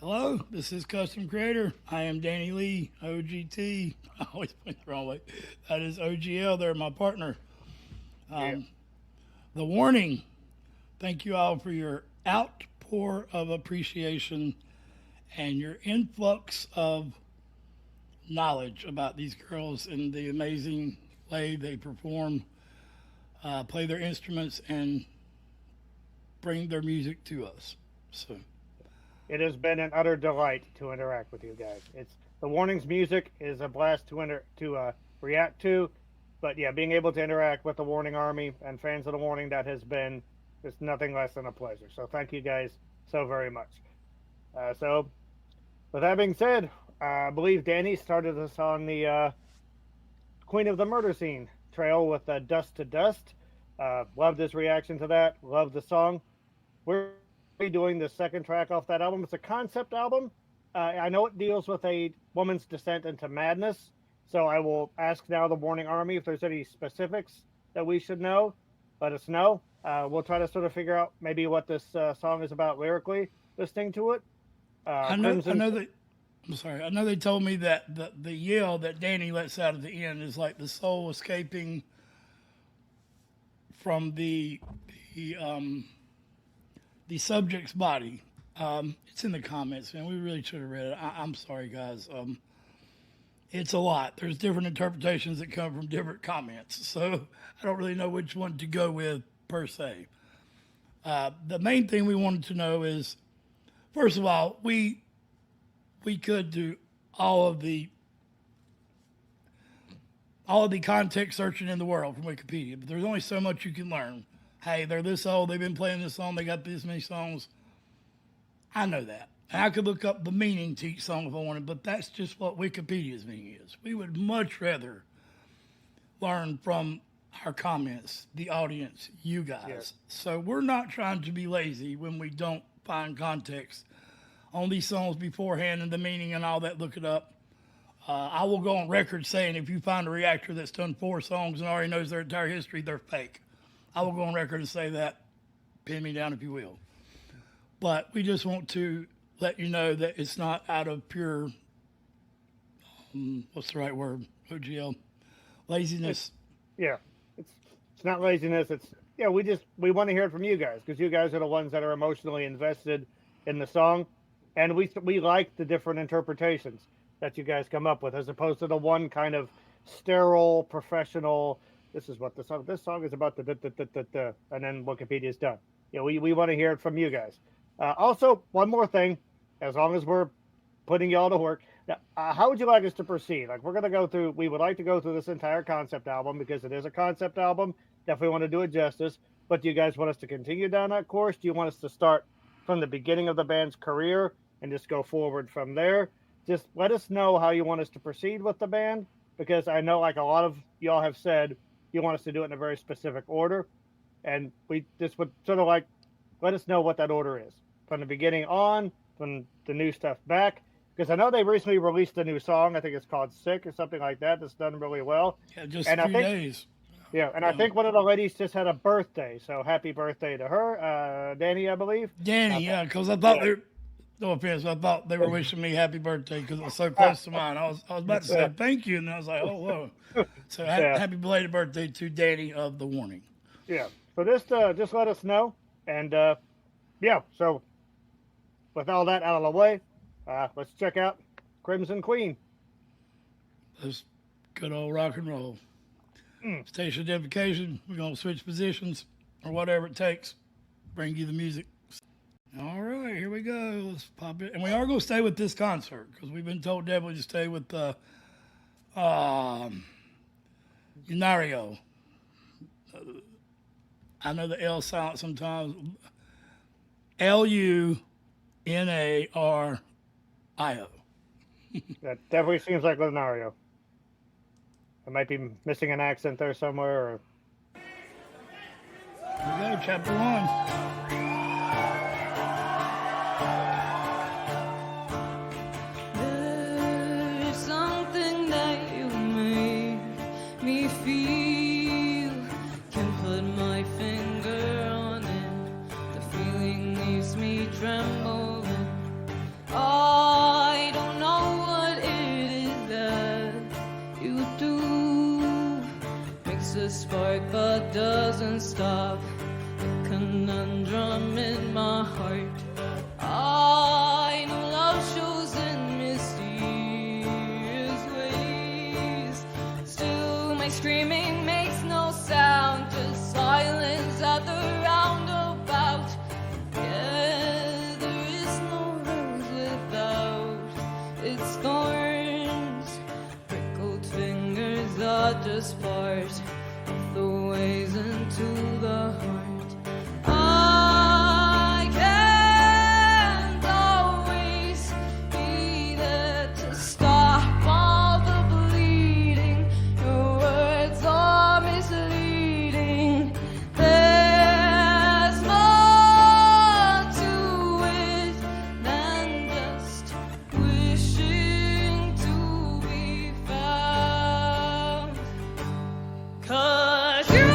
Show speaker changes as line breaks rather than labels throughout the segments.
Hello, this is Custom Creator. I am Danny Lee, OGT. I always point the wrong way. That is OGL. They're my partner.
Yeah.
The warning. Thank you all for your outpour of appreciation and your influx of knowledge about these girls and the amazing way they perform, play their instruments, and bring their music to us. So.
It has been an utter delight to interact with you guys. It's the Warnings music is a blast to react to, but yeah, being able to interact with the Warning Army and fans of the Warning, that has been just nothing less than a pleasure. So thank you guys so very much. So with that being said, I believe Danny started us on the Queen of the Murder Scene trail with Dust to Dust. Loved his reaction to that. Loved the song. We're doing the second track off that album. It's a concept album. I know it deals with a woman's descent into madness, so I will ask now the Warning Army if there's any specifics that we should know. Let us know. We'll try to sort of figure out maybe what this song is about lyrically, listening to it.
I know that. I'm sorry. I know they told me that the yell that Danny lets out at the end is like the soul escaping from the subject's body. It's in the comments, man. We really should have read it. I'm sorry, guys. It's a lot. There's different interpretations that come from different comments, so I don't really know which one to go with per se. The main thing we wanted to know is, first of all, we could do all of the context searching in the world from Wikipedia, but there's only so much you can learn. Hey, they're this old, they've been playing this song, they got this many songs. I know that. And I could look up the meaning to each song if I wanted, but that's just what Wikipedia's meaning is. We would much rather learn from our comments, the audience, you guys. Yes. So we're not trying to be lazy when we don't find context on these songs beforehand and the meaning and all that, look it up. I will go on record saying if you find a reactor that's done 4 songs and already knows their entire history, they're fake. I will go on record and say that. Pin me down if you will. But we just want to let you know that it's not out of pure, what's the right word, OGL, laziness.
It's not laziness. We want to hear it from you guys because you guys are the ones that are emotionally invested in the song. And we like the different interpretations that you guys come up with as opposed to the one kind of sterile, professional, this is what this song is about, and then Wikipedia's done. We want to hear it from you guys. Also, one more thing, as long as we're putting y'all to work, how would you like us to proceed? Like, we would like to go through this entire concept album because it is a concept album. Definitely want to do it justice. But do you guys want us to continue down that course? Do you want us to start from the beginning of the band's career and just go forward from there? Just let us know how you want us to proceed with the band, because I know, like a lot of y'all have said, you want us to do it in a very specific order, and we just would sort of like let us know what that order is from the beginning on, from the new stuff back, because I know they recently released a new song. I think it's called "Sick" or something like that. That's done really well.
Yeah, just a few days.
Yeah, and I think one of the ladies just had a birthday, so happy birthday to her, Danny, I believe.
Danny, yeah, because I thought no offense, I thought they were wishing me happy birthday because it was so close to mine. I was about to say thank you, and I was like, oh, whoa. So happy belated birthday to Danny of The Warning.
Yeah, so just let us know. And, so with all that out of the way, let's check out Crimson Queen.
Let's good old rock and roll. Station identification, we're going to switch positions or whatever it takes. Bring you the music. All right, here we go. Let's pop it. And we are going to stay with this concert because we've been told definitely to stay with Lunario. I know the L silent sometimes. Lunario.
That definitely seems like Lunario. I might be missing an accent there somewhere. Or...
Here we go, chapter 1.
Trembling, all doesn't stop. A conundrum in my heart. I know love shows in mysterious ways. Still, my screaming makes no sound, just silence at the roundabout. Yeah, there is no rose without its thorns. Prickled fingers are just part of the ways into the heart. I can't always be there to stop all the bleeding. Your words are misleading. There's more to it than just wishing to be found. 'Cause you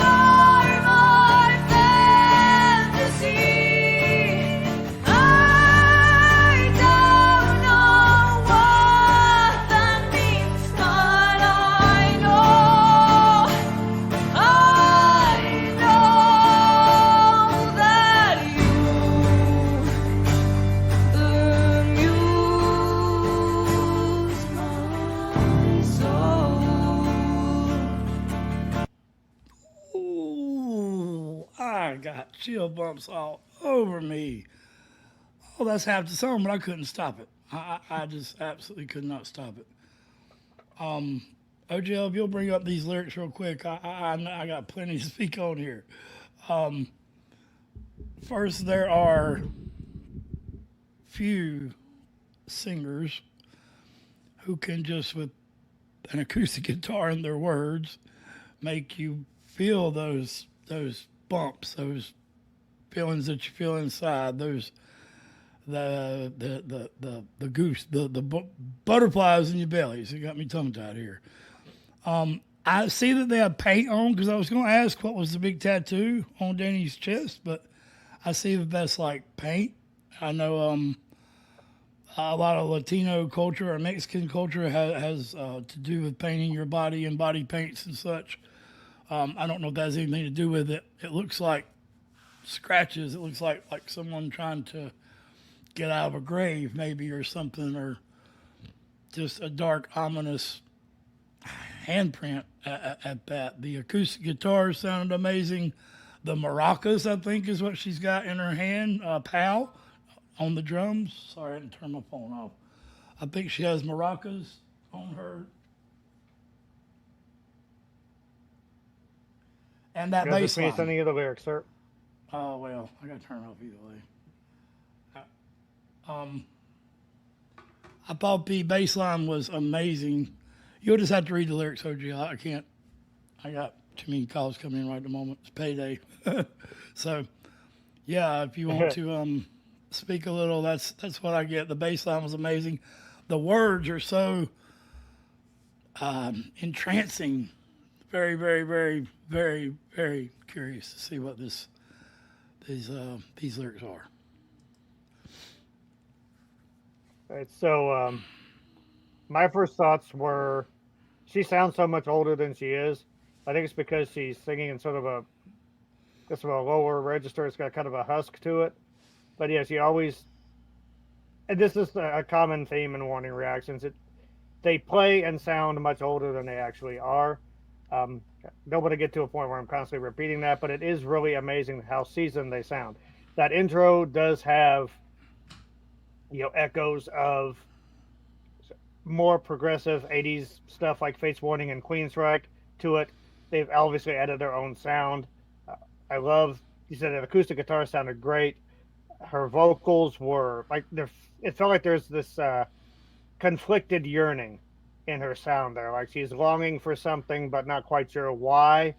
are my fantasy. I don't know what that means, but I know that you amuse my soul.
Ooh, I got chill bumps all over me. Oh, that's half the song, but I couldn't stop it. I just absolutely could not stop it. OGL, if you'll bring up these lyrics real quick, I got plenty to speak on here. First, there are few singers who can just, with an acoustic guitar and their words, make you feel those bumps, those feelings that you feel inside, those the goose, the butterflies in your bellies. It got me tongue tied here. I see that they have paint on, because I was going to ask what was the big tattoo on Danny's chest, but I see that that's like paint. I know a lot of Latino culture or Mexican culture has to do with painting your body and body paints and such. I don't know if that has anything to do with it. It looks like scratches. It looks like someone trying to get out of a grave, maybe, or something, or just a dark, ominous handprint at that. The acoustic guitar sounded amazing. The maracas, I think, is what she's got in her hand. Pal on the drums. Sorry, I didn't turn my phone off. I think she has maracas on her. And that bass line.
Any of the lyrics, sir?
Oh, well, I got to turn it off either way. I thought the bass line was amazing. You'll just have to read the lyrics, OG. I can't. I got too many calls coming in right at the moment. It's payday. So, yeah, if you want to speak a little, that's what I get. The bass line was amazing. The words are so entrancing. Very, very, very, very, very curious to see what these lyrics are.
Right, so my first thoughts were, she sounds so much older than she is. I think it's because she's singing in sort of a lower register. It's got kind of a husk to it. But yeah, she always, and this is a common theme in Warning Reactions, they play and sound much older than they actually are. Don't want to get to a point where I'm constantly repeating that, but it is really amazing how seasoned they sound. That intro does have, echoes of more progressive 80s stuff like Fates Warning and Queensryche to it. They've obviously added their own sound. I love, you said that acoustic guitar sounded great. Her vocals were like, it felt like there's this conflicted yearning in her sound there. Like she's longing for something, but not quite sure why.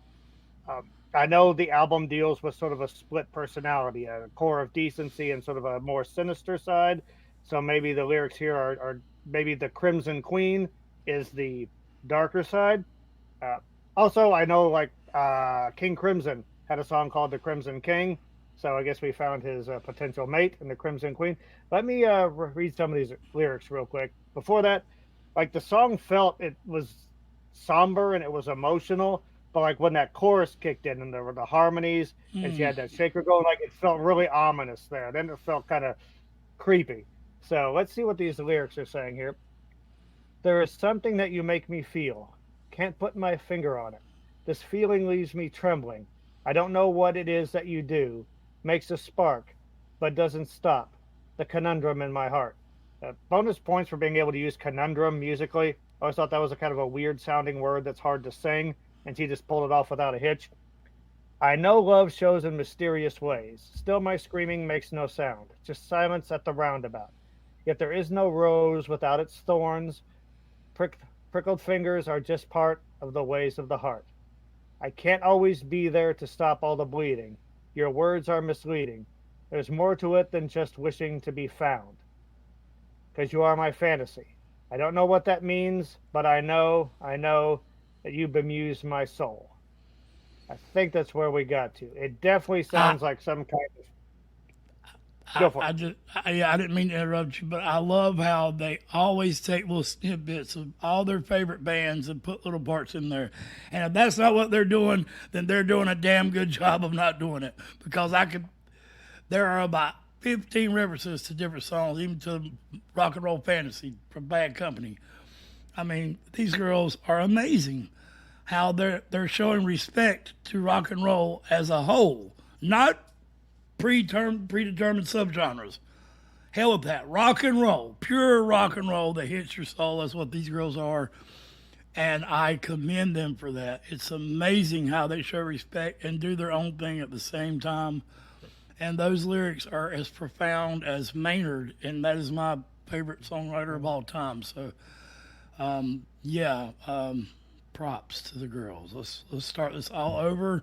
I know the album deals with sort of a split personality, a core of decency and sort of a more sinister side. So maybe the lyrics here are maybe the Crimson Queen is the darker side. Also, I know like King Crimson had a song called The Crimson King. So I guess we found his potential mate in the Crimson Queen. Let me read some of these lyrics real quick. Before that, like the song felt, it was somber and it was emotional, but like when that chorus kicked in and there were the harmonies and she had that shaker going, like it felt really ominous there. Then it felt kind of creepy. So let's see what these lyrics are saying here. There is something that you make me feel. Can't put my finger on it. This feeling leaves me trembling. I don't know what it is that you do. Makes a spark, but doesn't stop. The conundrum in my heart. Bonus points for being able to use conundrum musically. I always thought that was a kind of a weird sounding word that's hard to sing, and she just pulled it off without a hitch. I know love shows in mysterious ways. Still my screaming makes no sound. Just silence at the roundabout. Yet there is no rose without its thorns. Prickled fingers are just part of the ways of the heart. I can't always be there to stop all the bleeding. Your words are misleading. There's more to it than just wishing to be found. Because you are my fantasy. I don't know what that means, but I know that you bemuse my soul. I think that's where we got to. It definitely sounds like some kind of... Go for it.
I didn't mean to interrupt you, but I love how they always take little snippets of all their favorite bands and put little parts in there. And if that's not what they're doing, then they're doing a damn good job of not doing it. Because there are about 15 references to different songs, even to Rock and Roll Fantasy from Bad Company. I mean, these girls are amazing. How they're showing respect to rock and roll as a whole, not predetermined subgenres. Hell with that. Rock and roll, pure rock and roll that hits your soul. That's what these girls are. And I commend them for that. It's amazing how they show respect and do their own thing at the same time. And those lyrics are as profound as Maynard, and that is my favorite songwriter of all time. So, props to the girls. Let's start this all over.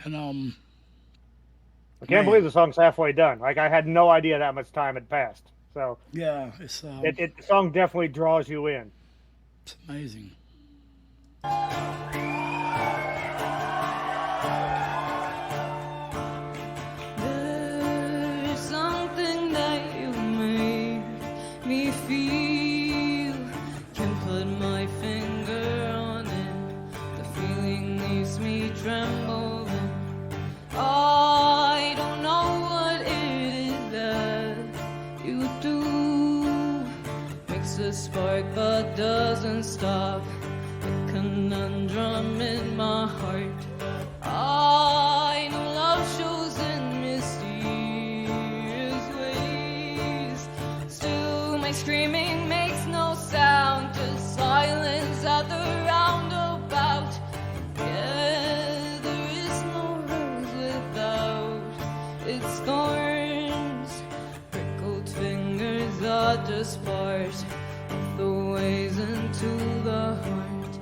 And
I can't believe the song's halfway done. Like, I had no idea that much time had passed. So
yeah, it's
the song definitely draws you in.
It's amazing.
There's something that you make me feel. Can put my finger on it. The feeling leaves me trembling. I don't know what it is that you do. Makes a spark but doesn't stop. A conundrum in my heart. I know love shows in mysterious ways. Still my screaming makes no sound. Just silence at the roundabout. Yeah, there is no rose without its thorns. Prickled fingers are just part of the ways into the heart.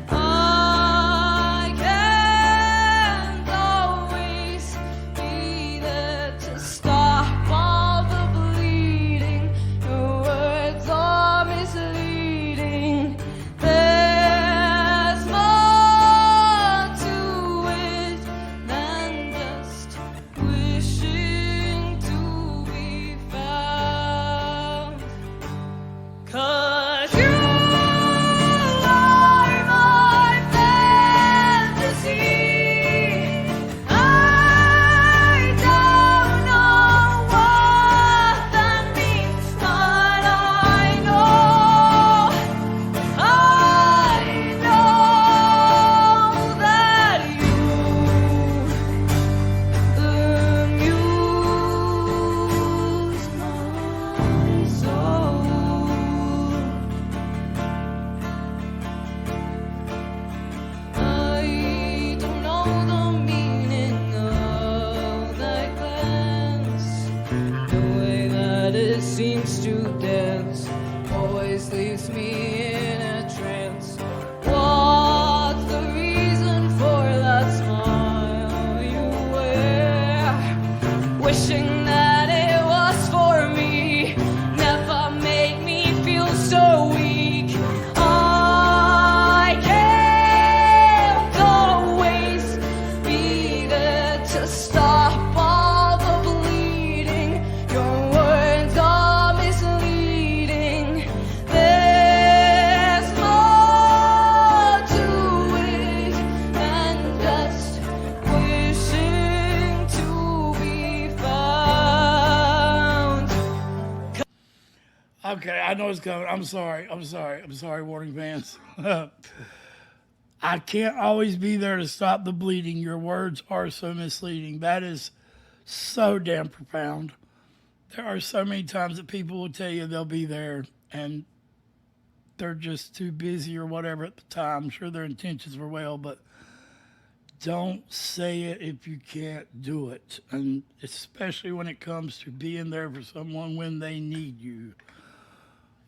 I can't always be there to stop all the bleeding. Your words are misleading. There's more to it than just wishing to be found. 'Cause you are my fantasy. I don't know what that means, but I know that you amuse my soul. I don't know the meaning of that glance. The way that it seems to dance always leaves me in a trance. What's the reason for that smile you wear? Wishing that it was for me never made me feel so weak. I can't always be there to stop all the bleeding. Your words are misleading. There's
Okay, I know it's coming. I'm sorry. Warning fans. I can't always be there to stop the bleeding. Your words are so misleading. That is so damn profound. There are so many times that people will tell you they'll be there and they're just too busy or whatever at the time. I'm sure their intentions were well, but don't say it if you can't do it. And especially when it comes to being there for someone when they need you.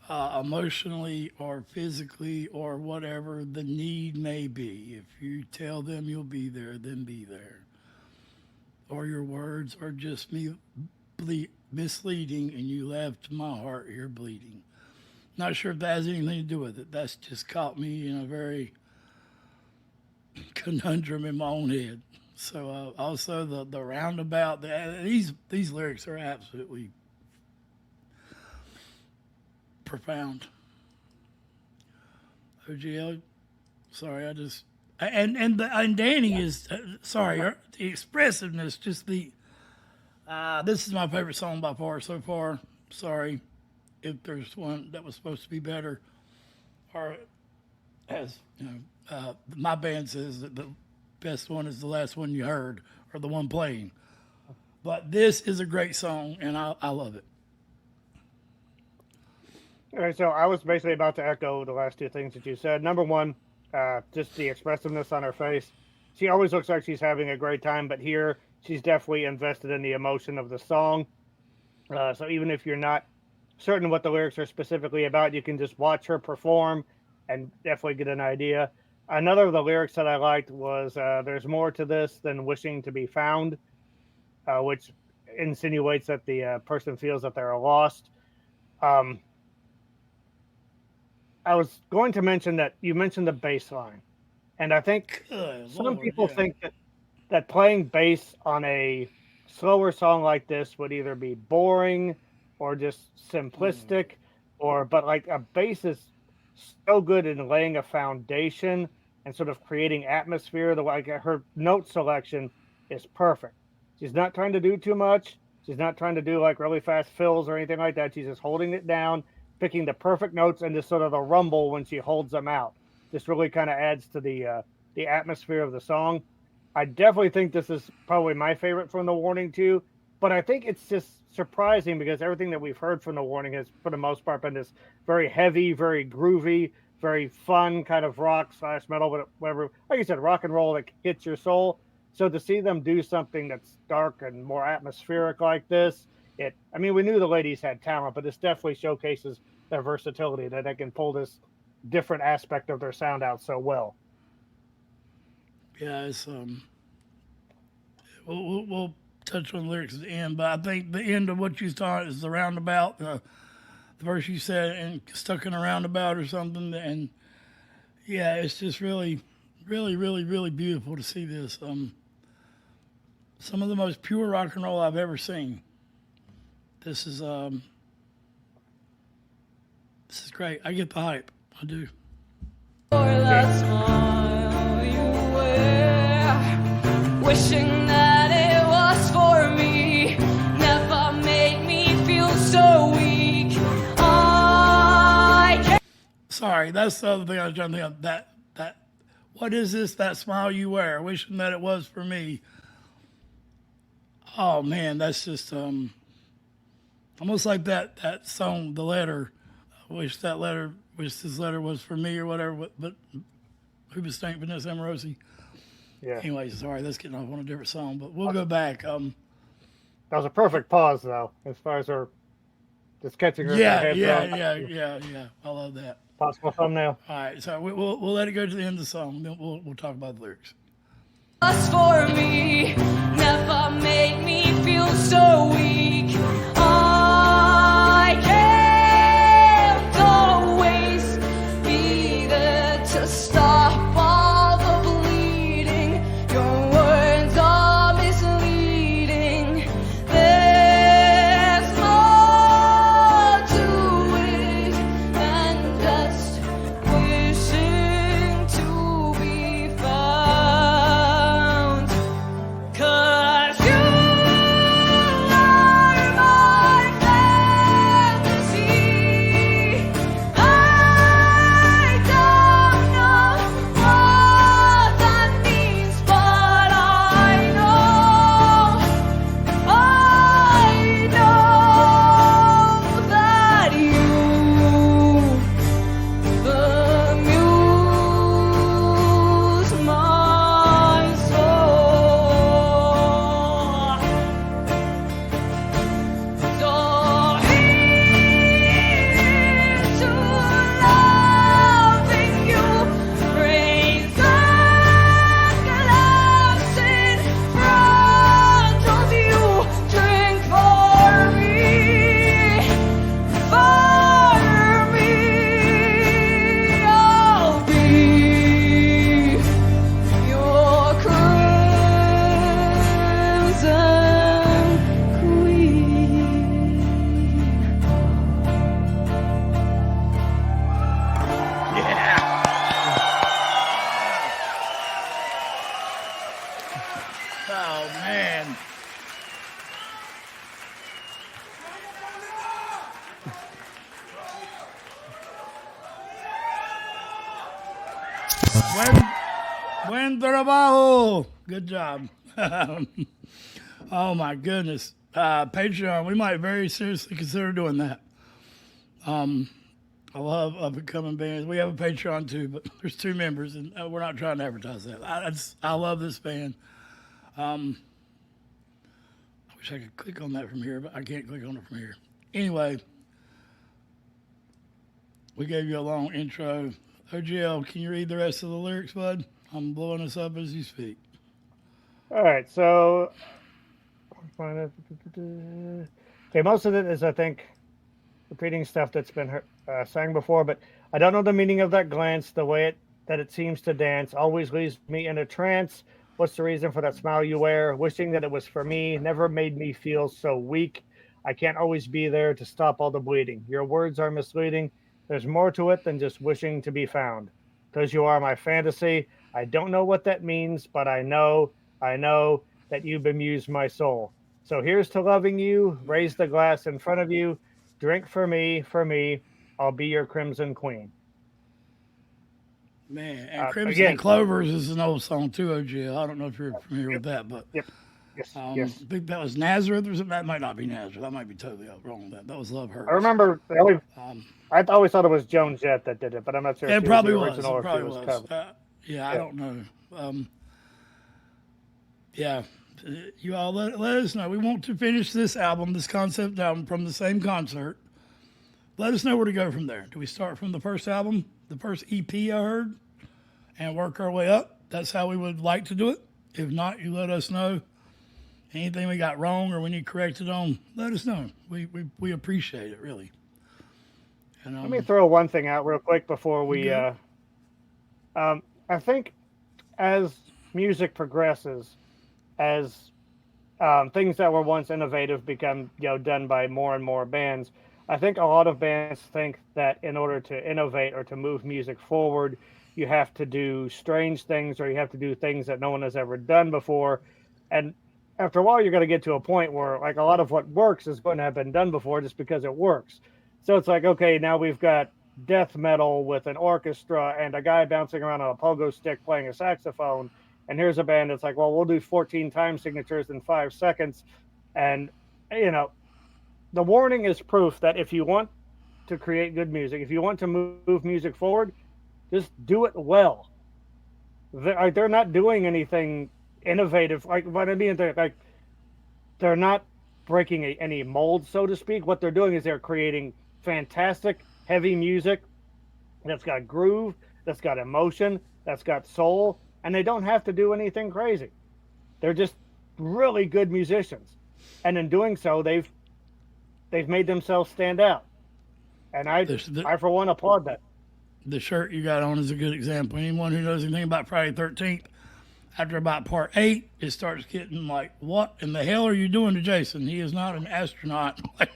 Emotionally or physically or whatever the need may be. If you tell them you'll be there, then be there. Or your words are just misleading and you left my heart here bleeding. Not sure if that has anything to do with it. That's just caught me in a very conundrum in my own head. So also the roundabout, these lyrics are absolutely profound. OGL, sorry, and Danny is sorry. The expressiveness, just the this is my favorite song by far so far. Sorry if there's one that was supposed to be better, or as you know, my band says that the best one is the last one you heard or the one playing. But this is a great song, and I love it.
All right, so I was basically about to echo the last two things that you said. Number one, just the expressiveness on her face. She always looks like she's having a great time, but here she's definitely invested in the emotion of the song. So even if you're not certain what the lyrics are specifically about, you can just watch her perform and definitely get an idea. Another of the lyrics that I liked was there's more to this than wishing to be found, which insinuates that the person feels that they're lost. I was going to mention that you mentioned the bass line, and I think some people think that playing bass on a slower song like this would either be boring or just simplistic, but like a bass is so good in laying a foundation and sort of creating atmosphere. Her note selection is perfect. She's not trying to do too much. She's not trying to do like really fast fills or anything like that. She's just holding it down, picking the perfect notes, and just sort of the rumble when she holds them out. This really kind of adds to the atmosphere of the song. I definitely think this is probably my favorite from The Warning too, but I think it's just surprising because everything that we've heard from The Warning has, for the most part, been this very heavy, very groovy, very fun kind of rock/metal, whatever. Like you said, rock and roll that hits your soul. So to see them do something that's dark and more atmospheric like this, we knew the ladies had talent, but this definitely showcases their versatility, that they can pull this different aspect of their sound out so well.
Yeah, it's we'll touch on the lyrics at the end, but I think the end of what you thought is the roundabout, the verse you said, and stuck in a roundabout or something, and yeah, it's just really, really, really, really beautiful to see this. Some of the most pure rock and roll I've ever seen. This is great. I get the hype. I do.
For that smile you wear, wishing that it was for me, never made me feel so weak. I can't.
Sorry, that's the other thing I was trying to think of. That what is this? That smile you wear, wishing that it was for me. Oh man, that's just almost like that song, The Letter. I wish this letter was for me or whatever, but who was thank Vanessa Amorosi?
Yeah.
Anyway, sorry, that's getting off on a different song, but we'll go back.
That was a perfect pause, though, as far as her just catching her.
Yeah. I love that.
Possible thumbnail.
All right, so we'll let it go to the end of the song, then we'll talk about the lyrics.
Was for me, never made me feel so weak. I can't always be there to stop all the bleeding. Your words are misleading. There's more to it than just wishing to be found. 'Cause you are
Buen trabajo. Good job. Oh my goodness. Patreon, we might very seriously consider doing that. I love up and coming bands. We have a Patreon too, but there's 2 members, and we're not trying to advertise that. I love this band. I wish I could click on that from here, but I can't click on it from here. Anyway, we gave you a long intro. OGL, can you read the rest of the lyrics, bud? I'm blowing this up as you speak.
All right, so okay, most of it is, I think, repeating stuff that's been sang before, but I don't know the meaning of that glance, the way that it seems to dance, always leaves me in a trance. What's the reason for that smile you wear? Wishing that it was for me, never made me feel so weak. I can't always be there to stop all the bleeding. Your words are misleading. There's more to it than just wishing to be found. Because you are my fantasy. I don't know what that means, but I know that you bemuse my soul. So here's to loving you. Raise the glass in front of you. Drink for me. I'll be your crimson queen.
Man, and Crimson
again,
Clovers is an old song too, OGL. I don't know if you're familiar with that, but
Yes.
I think that was Nazareth or something. That might not be Nazareth. I might be totally wrong with that. That was Love Hurts.
I remember. I always thought it was Joan Jett that did it, but I'm not sure.
It
if
probably
the
was.
original
It
or if
probably
it
was.
covered.
I don't know. Yeah, you all let us know. We want to finish this album, this concept album, from the same concert. Let us know where to go from there. Do we start from the first album, the first EP I heard, and work our way up? That's how we would like to do it. If not, you let us know. Anything we got wrong or we need corrected on, let us know. We appreciate it, really. And,
Let me throw one thing out real quick before we.
Okay.
I think as music progresses, as things that were once innovative become done by more and more bands, I think a lot of bands think that in order to innovate or to move music forward, you have to do strange things or you have to do things that no one has ever done before. And after a while, you're going to get to a point where like a lot of what works is going to have been done before just because it works. So it's like, okay, now we've got death metal with an orchestra and a guy bouncing around on a pogo stick playing a saxophone. And here's a band that's like, well, we'll do 14 time signatures in 5 seconds. And, the warning is proof that if you want to create good music, if you want to move music forward, just do it well. They're not doing anything innovative. Like what I mean, they're not breaking any mold, so to speak. What they're doing is they're creating fantastic, heavy music that's got groove, that's got emotion, that's got soul, and they don't have to do anything crazy. They're just really good musicians, and in doing so, they've made themselves stand out. And I for one, applaud that.
The shirt you got on is a good example. Anyone who knows anything about Friday 13th, after about part 8, it starts getting like, what in the hell are you doing to Jason? He is not an astronaut. Like,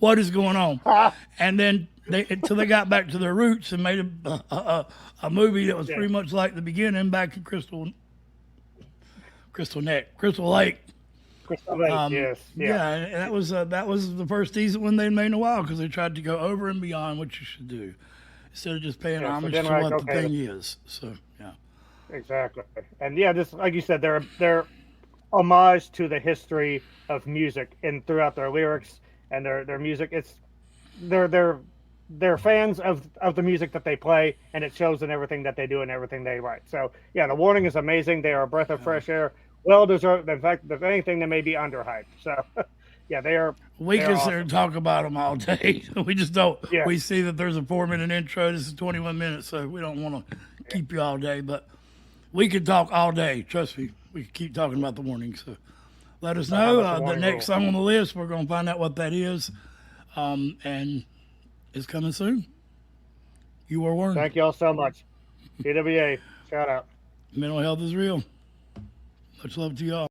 what is going on? And then until they got back to their roots and made a movie that was pretty much like the beginning back in Crystal Lake.
Yes.
Yeah, and that was the first decent one they made in a while because they tried to go over and beyond what you should do instead of just paying homage to what the thing is. So yeah,
exactly. And yeah, just like you said, they're homage to the history of music and throughout their lyrics and their music. It's they're fans of the music that they play, and it shows in everything that they do and everything they write. So yeah, the warning is amazing. They are a breath of fresh air. Well deserved. In fact, if anything, they may be underhyped. So, yeah, they are.
We can sit
awesome.
and talk about them all day. We just don't.
Yeah.
We see that there's a 4-minute intro. This is 21 minutes, so we don't want to keep you all day. But we could talk all day. Trust me. We could keep talking about the warning. So let us know. The next song on the list, we're going to find out what that is. And it's coming soon. You are warned.
Thank you all so much. TWA, shout out.
Mental health is real. Much love to y'all.